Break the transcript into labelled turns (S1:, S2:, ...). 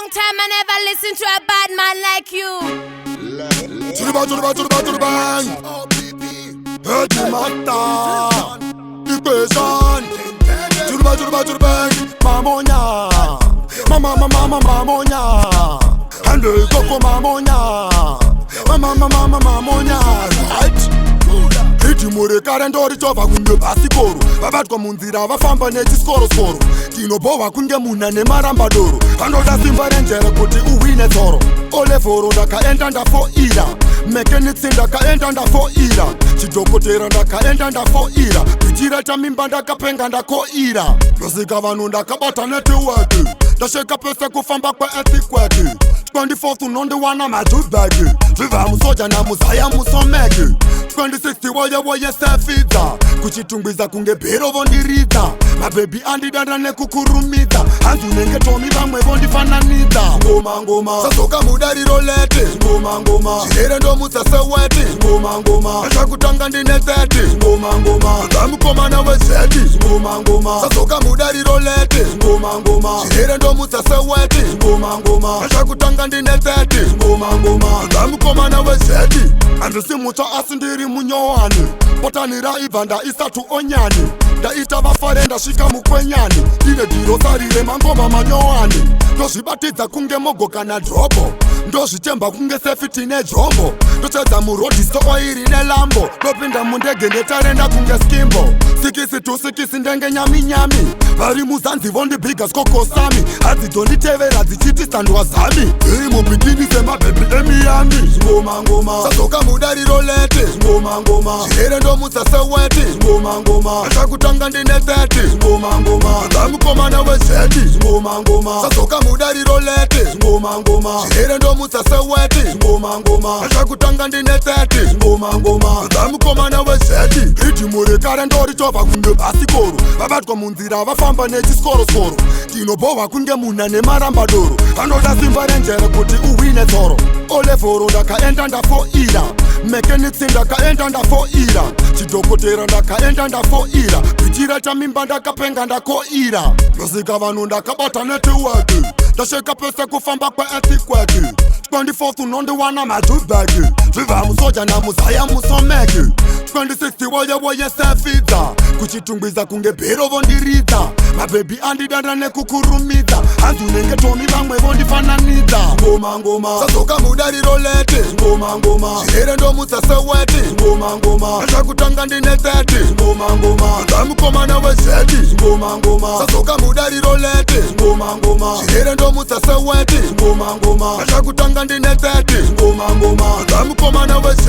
S1: long time I never listened to a bad man like you.
S2: To the bang. Headmaster. Equation. To the bang. Mamonya. Mamonya. And the Coco Mamonya. Mamonya. Right? Riddim rekarendori chova kunge basikoro vabatwa munzira vafamba nechiskoro tinobhova kunge munha nemarambadoro vanoda simba renjere kuti uhwine tsoro olevhoro ndakaenda ndafoira mechanics ndakaenda ndafoira chidhokotera ndakaenda ndafoira kuchira chamimba ndakapenga ndakoira ndosika vanhu ndakabata netiweki ndasheka pese kufamba kweetikweki 24th unondiwana madhubeki zviva musoja namuzaya musomeki 2060 woye sefidza kuchitungwiza kunge bhero vondiridza mabhebhi andidanda nekukurumidza hanzi unenge tomi vamwe vondifananidza Zvingomangoma sazoka mudariro lete Zvingomangoma chirere ndomutsa seweti Zvingomangoma achakutanga ndine 30 Zvingomangoma zamukomana wezeti Zvingomangoma sazoka mudariro lete Zvingomangoma chirere ndomutsa seweti Zvingomangoma achakutanga ndine 30 Zvingomangoma zamukomana wezeti handisi mutsva asi ndiri munyowani potanira ibva ndaisatu onyani ndaita vafare ndasvika mukwenyani ine dhiro sarire mangoma manyowani ndozvibatidza kunge mogoka nadhrobo ndozvitemba kunge sefiti nejombo ndochedza murodhiso oiri nelambo ndopinda mundege netarenda kunge skimbo 6 to 6 ndenge nyaminyami vari muzanzi vondibhiga skokosami hadzidzonditevera dzichiti sandwazami iri mubhikini semabhebhi emiyami Zvingomangoma sazoka mudariro lete Zvingomangoma chirere ndomutsa seweti Zvingomangoma achakutanga ndine 30 Zvingomangoma zamukomana wezeti Zvingomangoma sazoka mudariro lete Zvingomangoma chirere ndomutsa seweti Zvingomangoma achakutanga ndine 30 Zvingomangoma zamukomana wezeti Riddim rekarendori chova kunge basikoro vabatwa munzira vafamba nechiskoro tinobhova kunge munha nemarambadoro vanoda simba renjere kuti uhwine tsoro olevhoro ndakaenda ndafoira mechanics ndakaenda ndafoira chidhokotera ndakaenda ndafoira kuchira chamimba ndakapenga ndakoira ndosika vanhu ndakabata netiweki ndasheka pese kufamba kweetikweki 24th unondiwana madhubeki zviva musoja namuzaya musomeki 2060 woye sefidza kuchitungwiza kunge bhero vondiridza mabhebhi andidanda nekukurumidza hanzi unenge tomi vamwe vondifananidza Zvingomangoma sazoka mudariro lete Zvingomangoma chirere ndomutsa seweti Zvingomangoma achakutanga ndine 30 Zvingomangoma zamukomana wezeti Zvingomangoma sazoka mudariro lete Zvingomangoma chirere ndomutsa seweti Zvingomangoma achakutanga ndine 30 Zvingomangoma zamukomana wezeti